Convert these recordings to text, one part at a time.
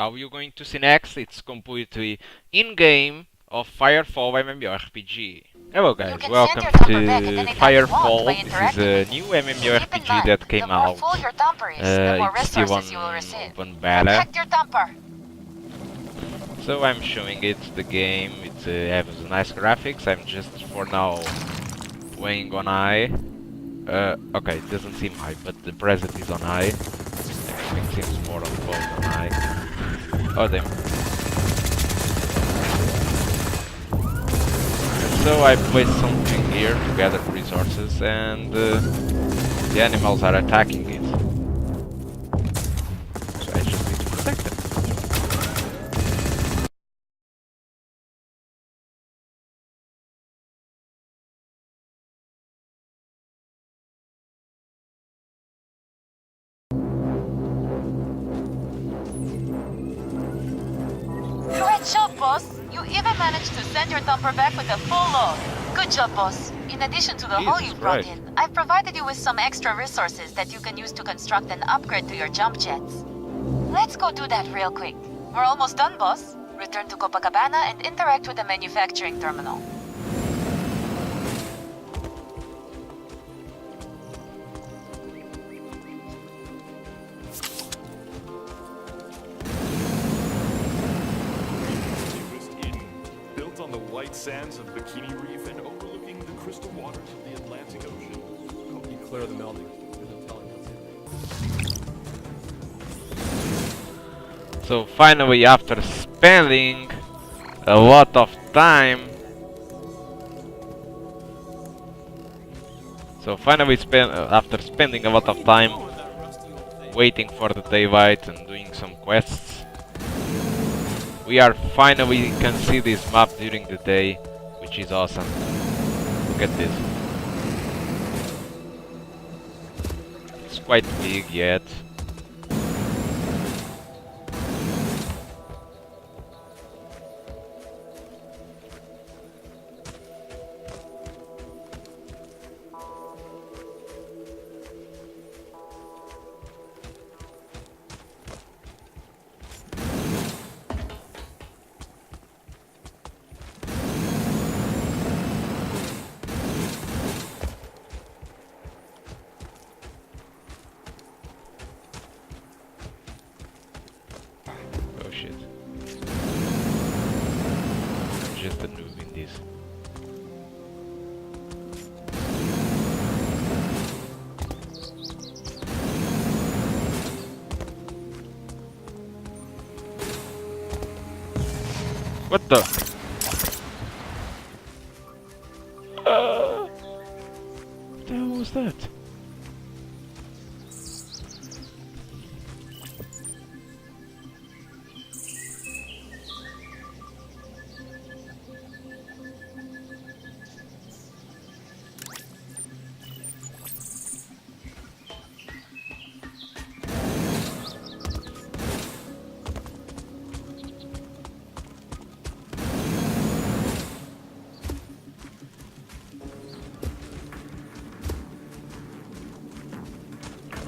how you're going to see next, it's completely in-game of Firefall MMORPG. Hello guys, welcome to Firefall. This is a new MMORPG that came out. It's still on open beta. So I'm showing it the game. It has nice graphics. I'm just for now playing on high. Okay, it doesn't seem high, but the preset is on high. Everything seems more on low than high. Oh damn. So I placed something here to gather resources, and the animals are attacking it. So I just need to protect them. Great job, boss! You even managed to send your dumper back with a full load. Good job, boss. In addition to the hull you brought in, I've provided you with some extra resources that you can use to construct an upgrade to your jump jets. Let's go do that real quick. We're almost done, boss. Return to Copacabana and interact with the manufacturing terminal. On the white sands of Bikini Reef and overlooking the crystal waters of the Atlantic Ocean. Hope you clear the melding. So finally, after spending a lot of time, after spending a lot of time waiting for the daylight and doing some quests, we are finally can see this map during the day, which is awesome. Look at this. It's quite big yet. Just a noob in this. What the? What the hell was that?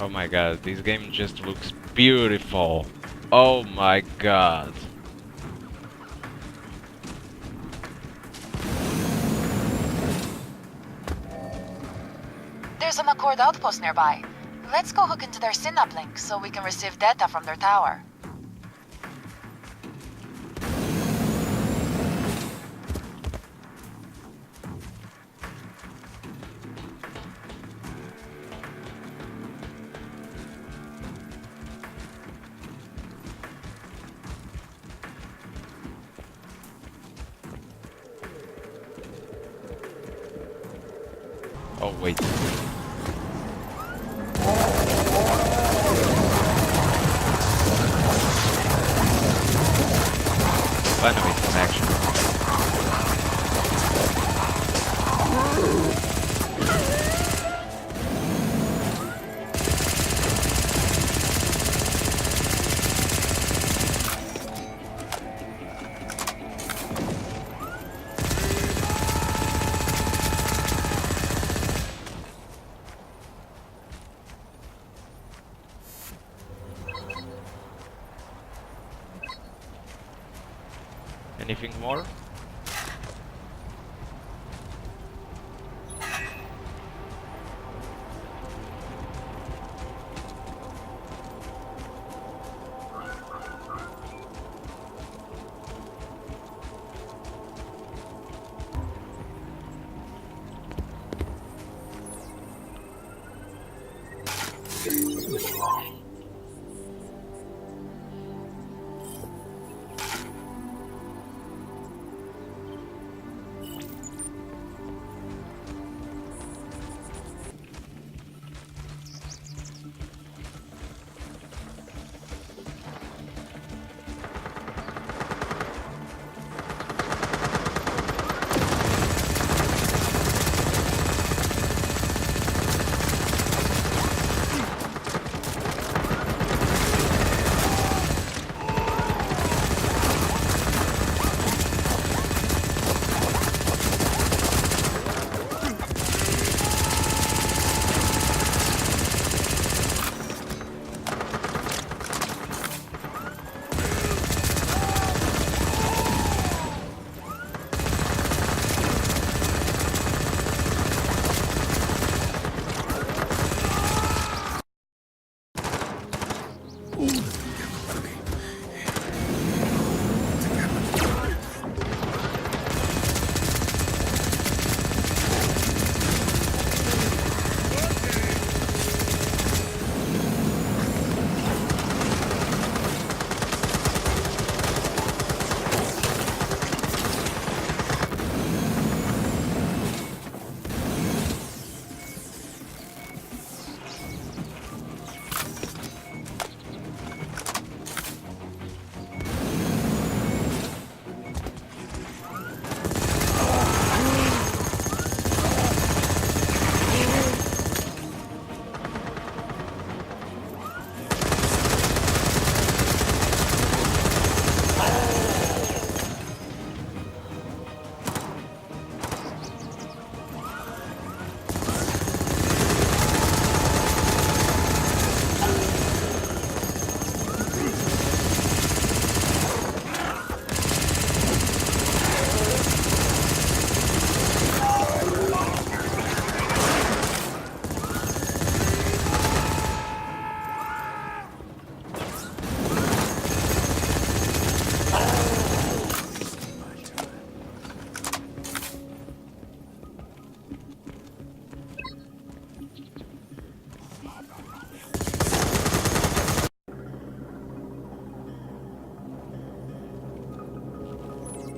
Oh my god, this game just looks beautiful. Oh my god. There's an Accord outpost nearby. Let's go hook into their SYNAP link so we can receive data from their tower. Oh wait. Finally some action. Anything more?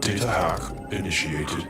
Data hack initiated.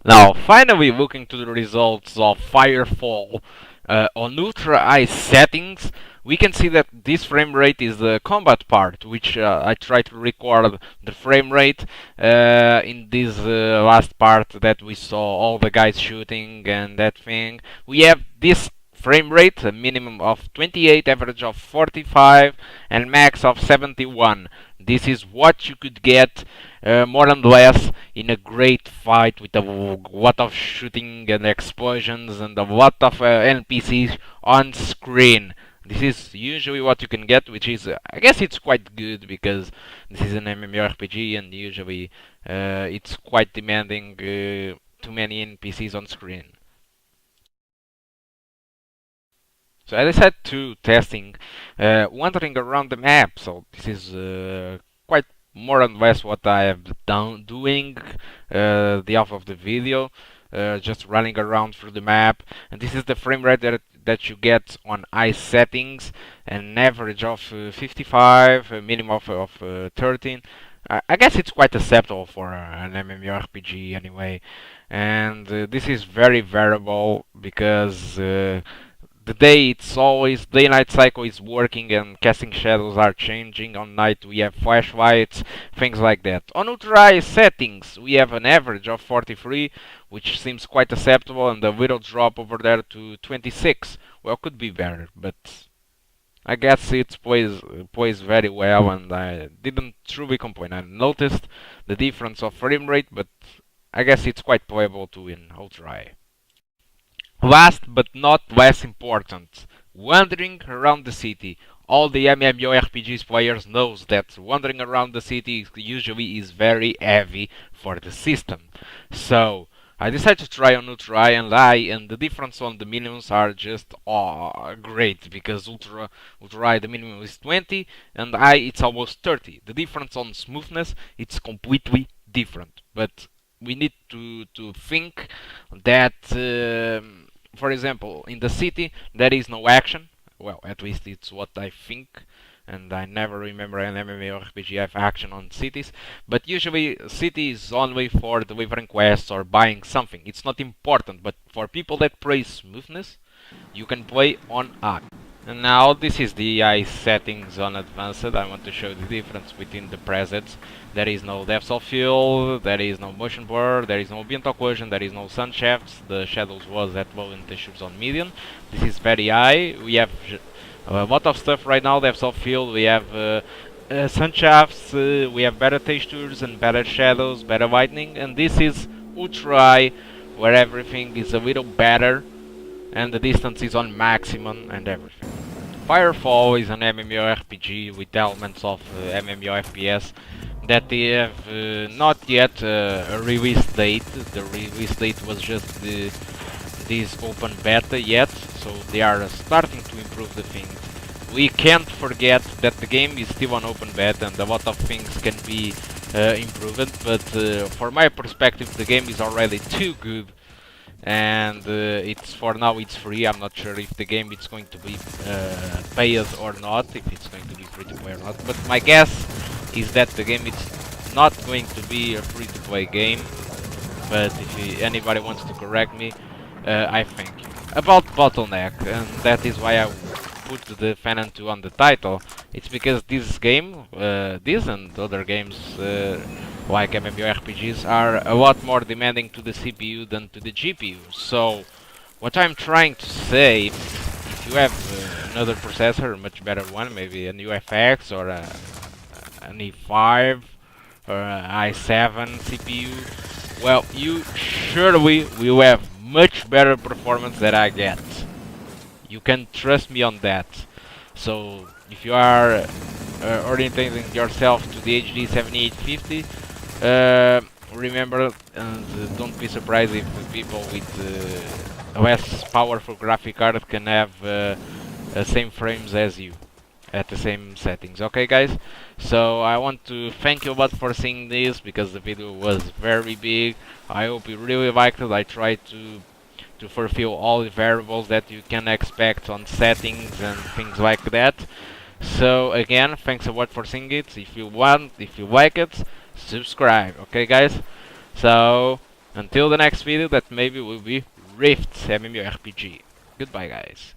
Now, finally looking to the results of Firefall on ultra high settings, we can see that this frame rate is the combat part, which I try to record the frame rate in this last part that we saw all the guys shooting and that thing. We have this frame rate, a minimum of 28, average of 45, and max of 71. This is what you could get more and less in a great fight with a lot of shooting and explosions and a lot of NPCs on screen. This is usually what you can get, which is, I guess it's quite good because this is an MMORPG and usually it's quite demanding too many NPCs on screen. So I decided to testing wandering around the map. So this is quite more or less what I have done doing the half of the video, just running around through the map. And this is the frame rate that you get on eye settings, an average of 55, a minimum of 13. I guess it's quite acceptable for an MMORPG anyway, and this is very variable because the day it's always day-night cycle is working and casting shadows are changing. On night we have flash lights, things like that. On ultra settings we have an average of 43, which seems quite acceptable, and a little drop over there to 26. Well, could be better, but I guess it plays very well, and I didn't truly complain. I noticed the difference of frame rate, but I guess it's quite playable too in ultra. Last but not less important, wandering around the city. All the MMORPGs players knows that wandering around the city usually is very heavy for the system. So I decided to try on Ultra and and the difference on the minimums are just great, because Ultra the minimum is 20 and it's almost 30. The difference on smoothness, it's completely different. But we need to think that for example, in the city there is no action. Well, at least it's what I think, and I never remember an MMORPG have action on cities. But usually city is only for delivering quests or buying something. It's not important, but for people that praise smoothness, you can play on hard. And now this is the eye settings on advanced. I want to show the difference between the presets. There is no depth of field, there is no motion blur, there is no ambient occlusion, there is no sun shafts. The shadows was at low and textures on medium. This is very high. We have a lot of stuff right now. Depth of field, we have sun shafts, we have better textures and better shadows, better lightning. And this is ultra high, where everything is a little better and the distance is on maximum and everything. Firefall is an MMORPG with elements of MMO FPS that they have not yet a release date. The release date was just this open beta yet, so they are starting to improve the things. We can't forget that the game is still on open beta and a lot of things can be improved, but for my perspective the game is already too good. And it's for now it's free. I'm not sure if the game is going to be paid or not, if it's going to be free to play or not, but my guess is that the game is not going to be a free to play game. But if anybody wants to correct me, I thank you. About bottleneck, and that is why I put the Phenom 2 on the title. It's because this game, this and other games like MMORPGs are a lot more demanding to the CPU than to the GPU. So what I'm trying to say, if you have another processor, a much better one, maybe an UFX or an E5 or an i7 CPU, well, you surely will have much better performance than I get. You can trust me on that. So if you are orientating yourself to the HD 7850, remember and don't be surprised if people with a less powerful graphic card can have same frames as you at the same settings. Okay guys, so I want to thank you a lot for seeing this, because the video was very big. I hope you really liked it. I tried to fulfill all the variables that you can expect on settings and things like that. So again, thanks a lot for seeing it. If you like it, subscribe. Okay guys, so until the next video, that maybe will be Rift MMORPG. Goodbye guys.